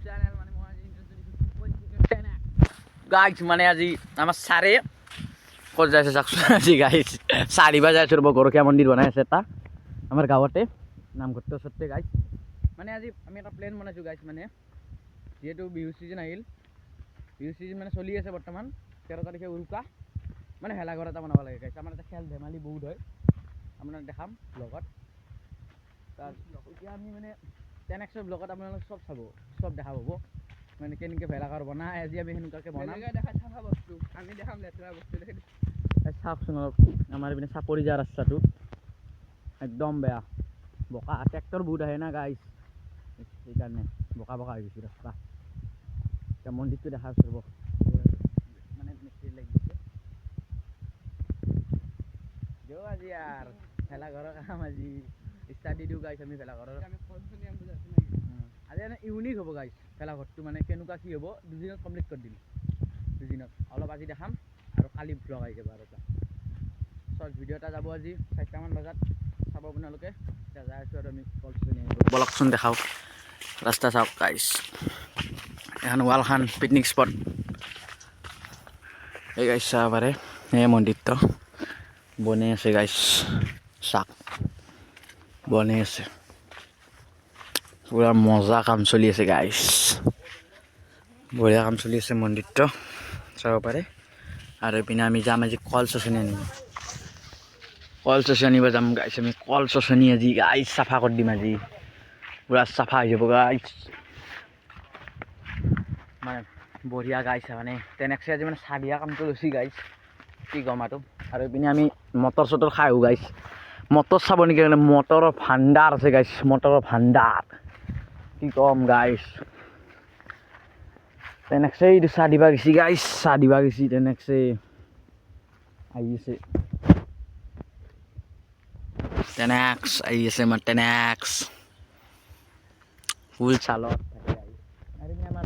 channel মানে মই আজি গাইস মানে আজি আমার সারে কত যাইছে চাকসুনাজি গাইস 4 বাজে আসর গরকিয়া মন্দির বানাই আছে এটা আমার গাঁৱতে নাম করতে সত্যি গাইস মানে আজি আমি একটা প্ল্যান বানাইছো গাইস মানে যেহেতু বিহু সিজন আহিল বিহু সিজন মানে চলি আছে বর্তমান 13 তারিখে উৰুকা মানে হেলাঘৰ এটা বনাব লাগে গাইস আমাৰ এটা খেল ধেমালি বহুত হয় আপোনাক দেখাম ব্লগত তাৰ এতিয়া আমি মানে 10x ব্লগত আপোনালোক সব চাব সব দেখা পাব মানে কেনেকৈ ভেলাঘৰ বনাই আজি আমি সেনেকুৱাকৈ বনাম দেখা চাফা বস্তু আমি দেখাম লেতেৰা বস্তু দেখি চাওকচোন অলপ আমাৰ পিনে চাপৰি যোৱা ৰাস্তাটো একদম বেয়া বোকা ট্ৰেক্টৰ বহুত আহে না গাইছ সেইকাৰণে বোকা বোকা হৈ গৈছে ৰাস্তা এতিয়া মন্দিৰটো দেখা পাব মানে মিস্ত্ৰী লাগি গৈছে দিয়ক আজি আৰু ভেলাঘৰৰ কাম আজি ষ্টাৰ্ট দি দিওঁ গাইছ আমি ভেলাঘৰৰ আজি মানে ইউনিক হ'ব গাইছ ভেলাঘৰটো মানে কেনেকুৱা কি হ'ব দুদিনত কমপ্লিট কৰি দিম দুদিনত অলপ আজি দেখাম আৰু কালি ব্লগ আহি যাব আৰু এটা শ্বৰ্ট ভিডিঅ' এটা যাব আজি 4টামান বজাত চাব আপোনালোকে এতিয়া যাই আছোঁ আৰু আমি বলকচোন দেখাওক ৰাস্তা চাওক গাইছ এখন ৱালখান পিকনিক স্পট এই গাইছ চাব পাৰে এই মন্দিৰটো বনাই আছে গাইছ চাক বনাই আছে পুৰা মজা কাম চলি আছে গাইছ বঢ়িয়া কাম চলি আছে মন্দিৰটো চাব পাৰে আৰু এইপিনে আমি যাম আজি কল চচনি আনিম কল চচনি আনিব যাম গাইছ আমি কল চচনি আজি গাইছ চাফা কৰি দিম আজি পুৰা চাফা হৈ যাব গাইছ মানে বঢ়িয়া গাইছ মানে তেনেকৈ আজি মানে চাহ দিয়া কামটো লৈছি গাইছ কি গম আৰু এইপিনে আমি মটৰ চটৰ খাই আহোঁ গাইছ মটৰ চাব নেকি মটৰৰ ভাণ্ডাৰ আছে গাইছ মটৰৰ ভাণ্ডাৰ কি কম গাইছ তেনেকৈ এইটো চাহ দিবা গৈছি গাইছ চাহ দিবা গৈছি তেনেকৈ আহি আছে টেনেক্স আহি আছে আমাৰ টেনেক্স ফুল চালত থাকে আৰু আমাৰ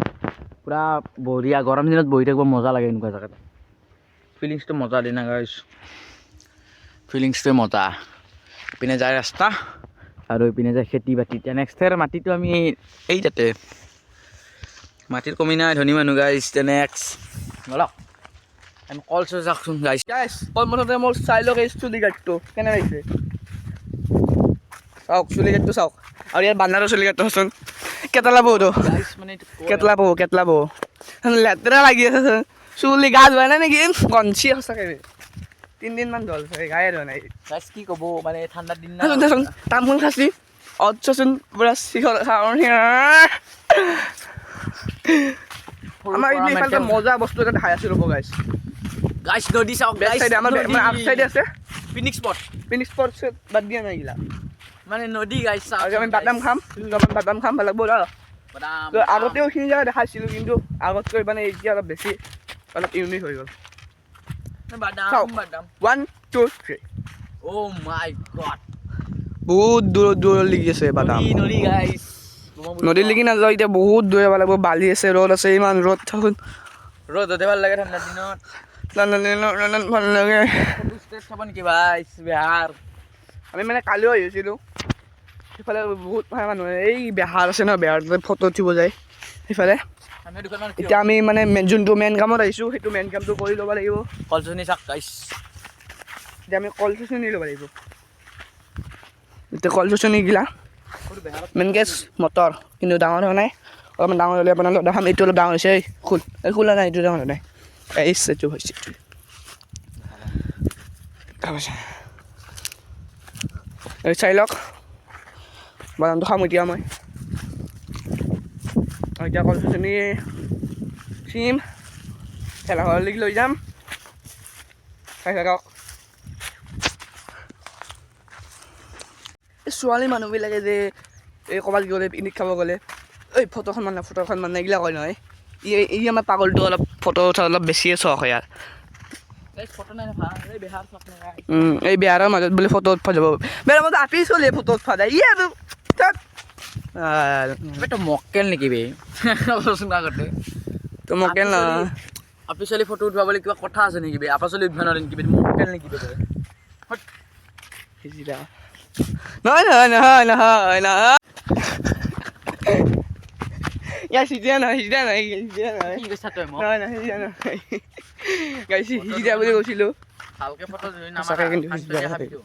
পূৰা বঢ়িয়া গৰম দিনত বহি থাকিব মজা লাগে এনেকুৱা জেগাত ফিলিংছটো মজা দিয়ে না গাইছ ফিলিংছটোৱে মজা ইপিনে যায় ৰাস্তা আৰু ইপিনে যায় খেতি বাতি টেনেক্সৰ মাটিটো আমি এই তাতে মাটিৰ কমি নাই ধনী মানুহ গাইছ টেনেক্স বলক আমি কল চল চাওকচোন গাইছ গাইছ কল মুঠতে মোৰ চাই লওক এই চুলি কাটটো কেনে লাগিছে চাওক চুলি কাটটো চাওক আৰু ইয়াৰ বান্দাৰৰ চুলি কাটটো চোন কেটলা বহুতো কেটলা বহু লেতেৰা লাগি আছে চুলি গা ধোৱা নাই নেকি গঞ্চি সঁচাকৈ 3 দিনমান ধল চাগে গায়ে ধোৱা নাই গাইছ কি ক'ব মানে ঠাণ্ডাৰ দিন না তামোল খাচি অতচোন পুৰা চিখৰ আমাৰ এইফালে মজা বস্তু এটা দেখাই আছোঁ ৰ'ব গাইছ গাইছ নদী চাওক গাইছ আমাৰ আপ চাইডে আছে পিকনিক স্পট বাদ দিয়া নাই এইগিলা মানে নদী গাইছ চাওক আমি বাদাম খাম ভাল লাগব আগতেও এইখিনি জেগা দেখাইছিলোঁ কিন্তু আগতকৈ মানে এতিয়া অলপ বেছি অলপ ইউনিক হৈ গ'ল বাদাম 1 2 3 অ' মাই গড বহুত দূৰত লাগি আছে বাদাম নদী গাইছ নদীৰ লাগি নাযাওঁ এতিয়া বহুত দূৰ যাব লাগিব বালি আছে ৰ'দ আছে ইমান ৰ'দ থাকোঁ ৰ'দতে ভাল লাগে ঠাণ্ডা দিনত ভাল লাগে চাব নেকি বাইছ বেহাৰ আমি মানে কালিও আহিছিলোঁ সেইফালে বহুত মানুহে এই বেহাৰ আছে ন বেহাৰ ফটো উঠিব যায় সেইফালে এতিয়া আমি মানে যোনটো মেইন কামত আহিছোঁ সেইটো মেইন কামটো কৰি ল'ব লাগিব কল চচনি চাওক গাইছ এতিয়া আমি কল চচনি ল'ব লাগিব এতিয়া কল চচনি গিলা মেইন কেছ মটৰ কিন্তু ডাঙৰ হোৱা নাই অলপমান ডাঙৰ হ'লে আপোনালোক দেখাম এইটো অলপ ডাঙৰ হৈছে এই খোলা নাই এইটো ডাঙৰ হোৱা নাই এইটো হৈছে এই চাই লওক বাদামটো খাম এতিয়া মই এতিয়া কল চচনি চিম ভেলাঘৰলৈকে লৈ যাম চাই থাকক এই ছোৱালী মানুহবিলাকে যে এই ক'ৰবাত গ'লে পিকনিক খাব গ'লে এই ফটোখন মানে এইগিলা কয় নহয় ই আমাৰ পাগলটো অলপ ফটো উঠা অলপ বেছিয়ে চখ ইয়াৰ এই বিহাৰৰ মাজত বোলে ফটো উঠা যাব বেলেগ মতে আপি চলিয়ে ফটো উঠা যায় ই আৰু তো মক্কেল নেকি বে আগতে তো মক্কেল না আপি চলি ফটো উঠোৱা বুলি কিবা কথা আছে নেকি বে আপা চলি উঠিব নোৱাৰে নেকি মক্কেল নেকি বে নহয় ইয়াৰ সিজিয়া নহয় কি কৈছা তই মোক নহয় সিজিয়া নহয় গাইছ সিজিয়া বুলি কৈছিলোঁ ভালকে ফটো ধৰি নামাৰা সঁচাকৈ কিন্তু ফাৰ্ষ্ট সিজিয়া খাবিতো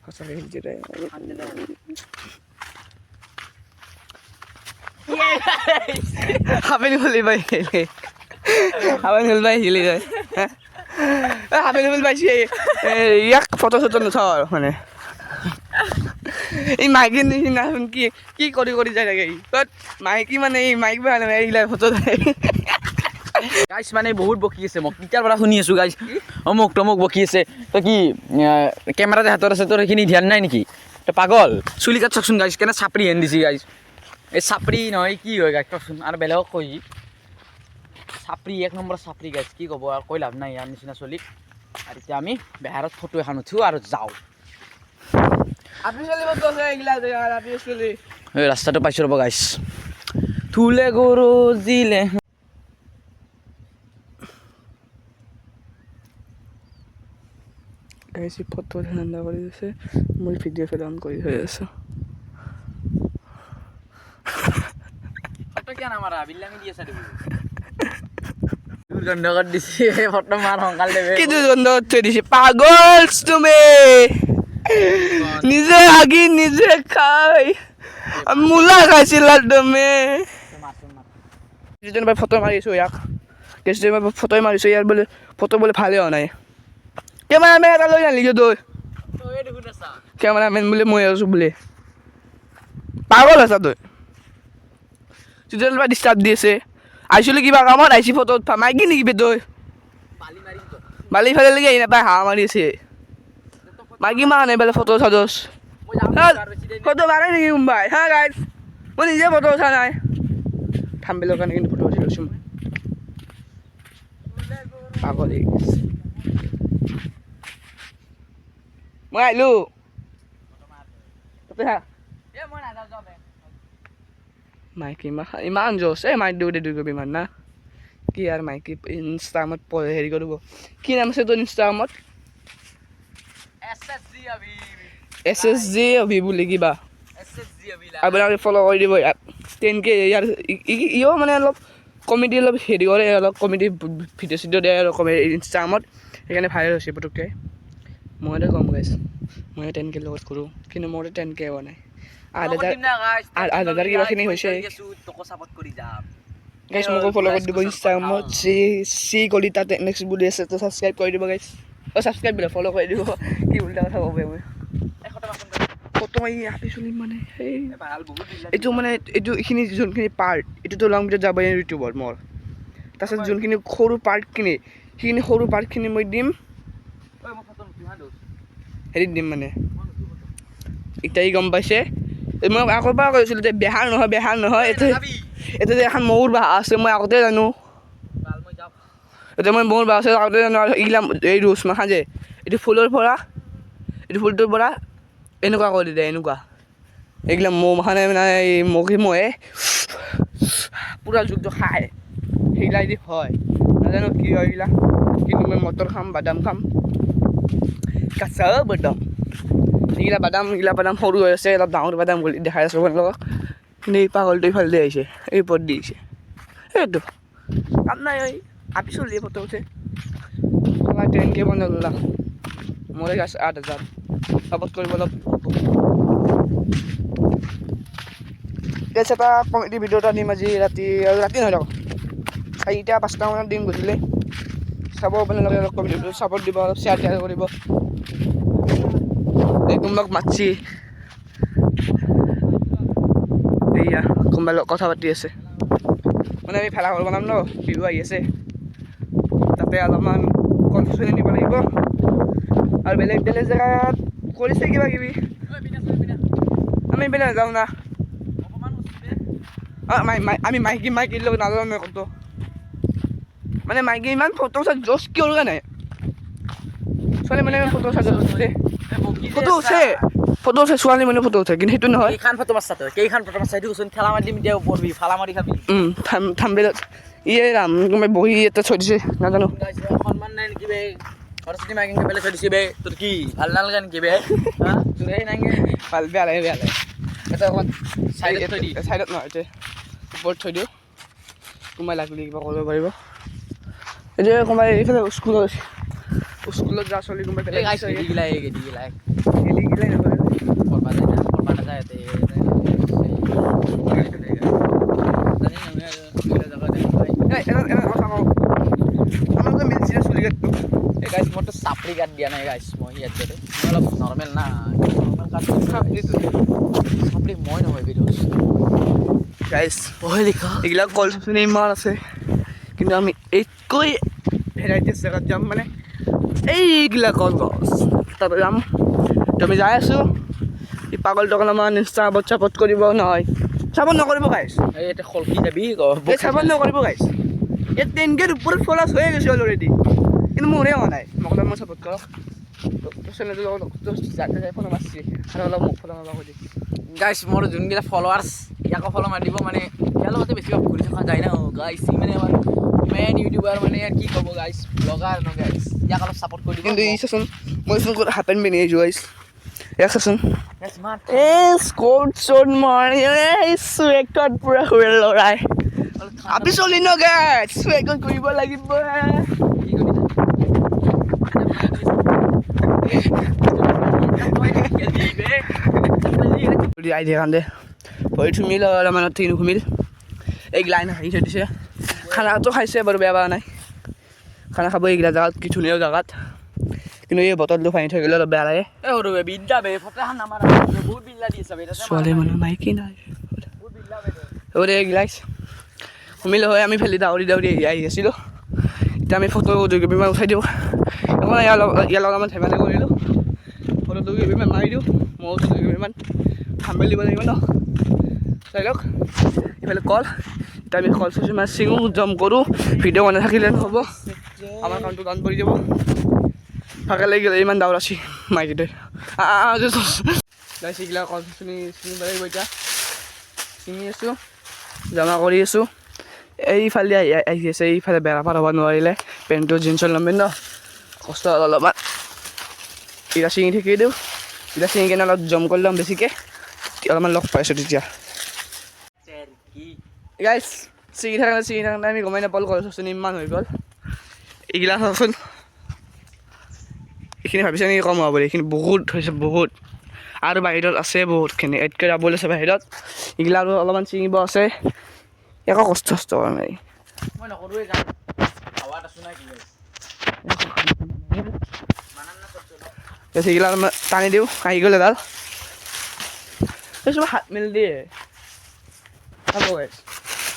সঁচাকৈ সিজিয়া হাবেলি বুলি পাই হাবেলি বুলি পাই হিলি যায় হাবেলি বুলি পাইছে ইয়াক ফটো চটো নুঠাওঁ আৰু মানে এই মাইকী নিচিনা কি কি কৰি যায় থাকে মাইকী মানে এই মাইক ভাল নহয় এইগিলা ফটো গাইছ মানে বহুত বকি আছে মোক তেতিয়াৰ পৰা শুনি আছোঁ গাইছ অমুক তমুক বকি আছে তই কি কেমেৰাতে হাতত আছে তোৰ সেইখিনি ধ্যান নাই নেকি তই পাগল চুলি কাট চাকচোন গাইছ কেনে চাপৰি হেন দিছি গাইছ এই চাপৰি নহয় কি হয় গাইছ কচোন আৰু বেলেগক কৈ চাপৰি 1 নম্বৰ চাপৰি গাইছ কি ক'ব আৰু কৈ লাভ নাই ইয়াৰ নিচিনা চলি আৰু এতিয়া আমি বেহাৰত ফটো এখন উঠোঁ আৰু যাওঁ এই ৰাস্তাটো পাইছোঁ ৰ'ব গাইছ থুলে গৰু জিলে গাইছ ফটো ঠাণ্ডা কৰি দিছে মই ভিডিঅ' ফেল অন কৰি থৈ আছোঁ ফটো কিয় নামাৰা বিল্লামি দি আছা তুমি দুৰ্গন্ধ কৰি দিছে ফটো মাৰ সংকাল দেবে কি দুৰ্গন্ধ থৈ দিছে পাগল তুমি নিজে আগি নিজে খাই মূলা খাইছিলা তুমি কিছুদিন পৰা ফটো মাৰিছোঁ ইয়াক কিছুদিন পৰা ফটো মাৰিছোঁ ইয়াৰ বোলে ফটো বোলে ভালে হোৱা নাই কেমেৰামেন এটা লৈ নালিগে তই কেমেৰামেন বোলে মই আছোঁ বোলে পাগল আছা তই কিছুদিন পৰা ডিষ্টাৰ্ব দি আছে আহিছিলোঁ কিবা কামত আহিছি ফটো উঠা মাইকি নেকি বে তই বালি ফালেলৈকে আহি নাপায় হাঁহ মাৰি আছে মাইকি মাৰা নাই বোলে ফটো উঠা দোষ ফটো মাৰে নেকি কোনোবাই হা গাইছ মই নিজে ফটো উঠা নাই থাম্বেলৰ কাৰণে কিন্তু ফটো উঠি লৈছোঁ মই পাগল মই আহিলোঁ মাইকী ইমান জোচ এই মাইক দিওঁ দে দুই কবি ইমান না কি আৰু মাইকী ইনষ্টাগ্ৰামত হেৰি কৰিব কি নাম আছে তোৰ ইনষ্টাগ্ৰামত SSG অভি বুলি কিবা আপোনালোকে ফ'ল' কৰি দিব ইয়াত 10K ইয়াৰ ইও মানে অলপ কমেডি অলপ হেৰি কৰে অলপ কমেডি ভিডিঅ' চিডিঅ' দিয়ে আৰু ইনষ্টাগ্ৰামত সেইকাৰণে ভাইৰেল হৈছে পটককৈ মইতো গম পাইছোঁ মই 10K লগত কৰোঁ কিন্তু মোৰ 10K হোৱা নাই 8,000 কিবাখিনি হৈছে গাইছ মোকো ফ'ল' কৰি দিব ইনষ্টাগ্ৰামত চি কলিতা টেকনিক্স বুলি আছে তো ছাবস্ক্ৰাইব কৰি দিব গাইছ ছাবস্ক্ৰাইব বোলে ফ'ল' কৰি দিব কি উল্টা কথা ক'ব মই ফটো মাৰি আহিছিলোঁ মানে সেই এইটো মানে এইটো এইখিনি যোনখিনি পাৰ্ট এইটোতো লং ভিডিঅ'ত যাব ইউটিউবত মোৰ তাৰপিছত যোনখিনি সৰু পাৰ্টখিনি সেইখিনি সৰু পাৰ্টখিনি মই দিম হেৰিত দিম মানে এতিয়া গম পাইছে মই আগৰ পৰা কৈছিলোঁ যে বেহাৰ নহয় এতিয়া যে এখন মৌৰ বাঁহ আছে মই আগতে জানো এতিয়া মই মৌৰ বাঁহ আছে আগতে জানো আৰু এইগিলা এই ৰোজ মাখা যে এইটো ফুলটোৰ পৰা এনেকুৱা কৰি দিয়ে এনেকুৱা এইগিলা মৌ মাখানে মানে এই মহে পূৰা যুগটো খায় সেইগিলা যদি হয় নাজানো কি হয় এইগিলা কিন্তু মই মটৰ খাম বাদাম খাম কাঁচা বাদাম এইগিলা বাদাম সৰু হৈ আছে অলপ ডাঙৰ বাদাম বুলি দেখাই আছোঁ আপোনালোকক কিন্তু এই পাগলটো ইফালে আহিছে এই ওপৰত দি আহিছে সেইটো কাম নাই ঐ আপি চলিয়ে ফটো উঠে 10K বনালা মোৰে গাছ 8,000 চাপৰ্ট কৰিব অলপ এটা কমেডি ভিডিঅ' এটা দিম আজি ৰাতি নহয় লগ 4-5টা মানত দিম গধূলি চাব আপোনালোকে অলপ কমেডি ভিডিঅ' চাপৰ্ট দিব অলপ শ্বেয়াৰ কৰিব কোনোবাক মাতছি এইয়া কোনোবাই কথা পাতি আছে মানে আমি ভেলাঘৰ বনাম ন বিহু আহি আছে তাতে অলপমান কনফিউজন নিব লাগিব আৰু বেলেগ জেগাত কৰিছে কিবা কিবি আমি এইপিনে নাযাওঁ না আমি মাইকীৰ লগত নাযাওঁ নহয় ক'তো মানে মাইকী ইমান ফটো উঠা জোচ কিয় নাই ছোৱালী মানে ফটো উঠা জোচ উঠে ফটো উঠে ছোৱালী মানে ফটো উঠে কিন্তু সেইটো নহয় কেইখন ফটো মাৰছা তই কেইখন ফটো মাৰছা সেইটো কৈছোন ঠেলা মাৰি দিম এতিয়া পঢ়বি ফালা মাৰি খাবি থাম্বেলত ইয়ে ৰাম কোনোবাই বহি এটা থৈ দিছে নাজানো সন্মান নাই নেকি বে সৰস্বতী মাইকিং পেলাই থৈ দিছে বে তোৰ কি ভাল নালাগে নেকি বে তোৰ সেই নাই নেকি বেয়া লাগে এটা অকণমান চাইডত নহয় এতিয়া ওপৰত থৈ দিওঁ কোনোবাই লাগিলে কিবা কৰিব পাৰিব এতিয়া কোনোবাই এইফালে স্কুলত যা চলি কোনোবাই এই গাইছ গেদি গিলাই নকৰে আমাৰতো মিলছিলে চুলি কাটটো এই গাইছ মোৰতো চাপৰি কাট দিয়া নাই গাইছ মই ইয়াত যাতে মই অলপ নৰ্মেল না নৰ্মেল কাট চাপৰি মই নহয় ভিডিঅ'ছ গাইছ পঢ়ে লিখা এইবিলাক কলচোন ইমান আছে কিন্তু আমি এইতকৈ ভেৰাইটিছ জেগাত যাম মানে এইগিলা কলগছ তাতে যাম তো আমি যাই আছোঁ এই পাগলটোক অলপমান ইনষ্টাগ্ৰামত ছাপোৰ্ট কৰিব নহয় ছাপোৰ্ট নকৰিব গাইছ এই এতিয়া খলকি যাবি এই ছাপোৰ্ট নকৰিব গাইছ এই 10Kৰ ওপৰত ফলোৱাৰ্ছ হৈয়ে গৈছে অলৰেডি কিন্তু মোৰে হোৱা নাই মোক অলপ মই ছাপোৰ্ট কৰক চেনেলটো যাতে ফলো মাৰছি আৰু অলপ মোক ফলো মাৰিব খুজি গাইছ মোৰ যোনকেইটা ফলোৱাৰ্ছ ইয়াকো ফলো মাৰি দিব মানে ইয়াৰ লগতে বেছিভাগ ঘূৰি থকা যায় ন গাইছ ই মানে আমাৰ মেইন ইউটিউবাৰ মানে ইয়াৰ কি ক'ব গাইছ ব্লগাৰ ন গাইছ ইয়াক অলপ ছাপোৰ্ট কৰি দিব কিন্তু ই চাচোন মই ফোন কৰি হাফ পেণ্ট পিন্ধি আহিছোঁ গাইছ ইয়াক চাচোন স্কৰ্ট শ্বৰ্ট মাৰি চুৱেকত পূৰা শুৱে লৰাই আপি চলি ন গাইছ চুৱেকত কৰিব লাগিব আই দিয়ে কান্দে ভৰি থুমিল অলপমানত ঠিক নুঘুমিল এই লাইন হাঁহি থৈ দিছে খানাটো খাইছে বাৰু বেয়া পোৱা নাই খানা খাব এইগিলা জেগাত কি ধুনীয়া জেগাত কিন্তু এই বটলটো ভাঙি থৈ গ'লে অলপ বেয়া লাগে ছোৱালী মানুহ মাইকী নাই হ'ব দে এইগিলাইছ ঘুমিলে হয় আমি ফেলি দাউৰি দাউৰি আহি আছিলোঁ এতিয়া আমি ফটো দুইকপিমান উঠাই দিওঁ এখন ইয়াৰ লগত আমাৰ ধেমালি কৰিলোঁ ফটো দুইকপিমান মাৰি দিওঁ ময়ো দুইকপিমান থাম্বনেইল দিব লাগিব ন চাই লওক এইফালে কল এতিয়া আমি কল চচমান চিঙো জম কৰোঁ ভিডিঅ' বনাই থাকিলে নহ'ব আমাৰ কামটো ডাউন কৰি দিব ভাগে লাগি গ'লে ইমান দাউৰ আছে মাইকীটোৱে চিগিলা কল চিঙিব লাগিব এতিয়া চিঙি আছোঁ জমা কৰি আছোঁ এইফালে আহি আছে এইফালে বেৰা পাৰ হ'ব নোৱাৰিলে পেণ্টটো জিন্সৰ ল'মে ন কষ্ট অলপমান ইৰা চিঙি থাকি দিওঁ ইৰা চিঙি কিনে অলপ জম কৰি ল'ম বেছিকৈ অলপমান লগ পাইছোঁ তেতিয়া গাইছ চিঙি থাকোঁতে আমি গমাই নাপালোঁ কল চচনি ইমান হৈ গ'ল এইগিলা চাচোন এইখিনি ভাবিছে নেকি কম হ'ব বুলি এইখিনি বহুত হৈছে বহুত আৰু বাহিৰত আছে বহুতখিনি এডকৈ যাবলৈ আছে বাহিৰত এইগিলা আৰু অলপমান চিঙিব আছে একো কষ্ট চষ্ট কৰা নাই মই নকৰোঁৱে যাম হাৱাত আছোঁ নাই কি সেইগিলা টানি দিওঁ আহি গ'ল এডাল চব হাত মেলি দিয়ে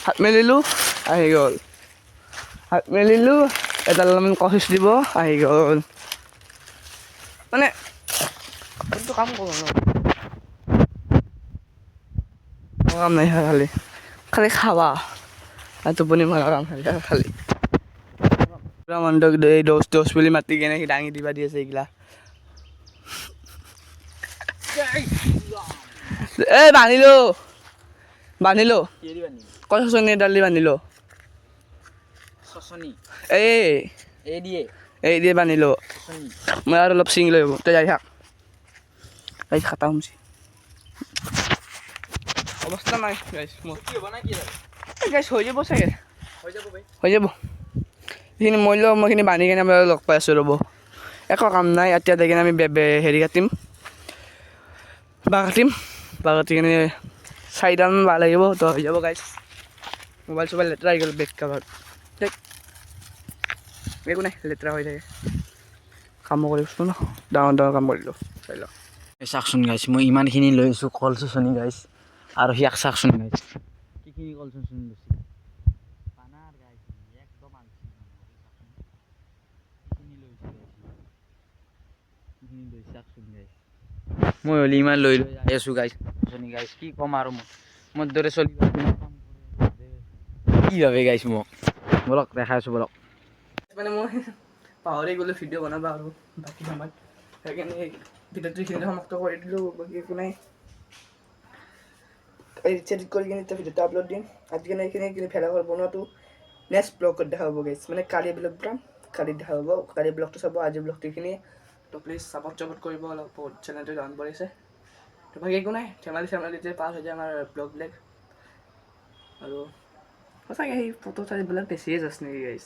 হাত মেলিলোঁ আহি গ'ল হাত মেলিলোঁ এডাল অলপমান কচিচ দিব আহি গ'ল মানে এইটো কাম কৰোঁ ন কাম নাই খালি খালি খাবা আৰু টোপনি মৰা কাম খালি পুৰা মনটো এই দোষ বুলি মাতি কেনে সি দাঙি দিবা দি আছে এইগিলা এই বান্ধিলোঁ কল চচনি এডাল দি বান্ধিলোঁ এই দিয়ে বান্ধিলোঁ মই আৰু অলপ চিঙি লৈ আহিব তই যাই থাক গাইছ খাটা শুমছি অৱস্থা নাই গাইছ মোৰ গাইছ হৈ যাব চাগে হৈ যাব এইখিনি মইখিনি বান্ধি কিনে আমি লগ পাই আছোঁ ৰ'ব একো কাম নাই এতিয়া দেখি কিনে আমি হেৰি কাটিম বাঁহ কাটি কিনে 4ডালমান বাঁহ লাগিব তো হৈ যাব গাইছ মোবাইল চোবাইল লেতেৰা আহি গ'ল বেক কাভাৰ ঠিক একো নাই লেতেৰা হৈ থাকে কামো কৰিছোঁ ন ডাঙৰ কাম কৰিলোঁ চাই লওক চাওকচোন গাইছ মই ইমানখিনি লৈ আহিছোঁ কল চচনি গাইছ আৰু সিয়াক চাওকচোন গাইছ কিখিনি কল চচনি লৈছে পানাৰ গাইছ একদম মই হ'লে ইমান লৈ আহি আছোঁ গাইছ চচনি গাইছ কি ক'ম আৰু মোৰ দৰে চলি কি ভাবে গাইছ মোক বলক দেখাই আছোঁ বলক মানে মই পাহৰি গ'লোঁ ভিডিঅ' বনাবা আৰু বাকী সময়ত সেইকাৰণে ভিডিঅ'টো এইখিনিতে সমাপ্ত কৰি দিলোঁ বাকী একো নাই এডিট কৰি কিনে এতিয়া ভিডিঅ'টো আপলোড দিম আজিকালি এইখিনি ভেলাঘৰ বনোৱাটো নেক্সট ব্লগত দেখা হ'ব গাইছ মানে কালি ব্লগ বনাম কালি দেখা হ'ব কালি ব্লগটো চাব আজি ব্লগটো এইখিনি তো প্লিজ ছাপোৰ্ট কৰিব অলপ বহুত চেনেলটো ডাউন কৰিছে তো বাকী একো নাই ধেমালি যে পাছ হৈ যায় আমাৰ ব্লগবিলাক আৰু সঁচাকৈ সেই ফটো চাই এইবিলাক বেছিয়ে যাচ নেকি গাইছ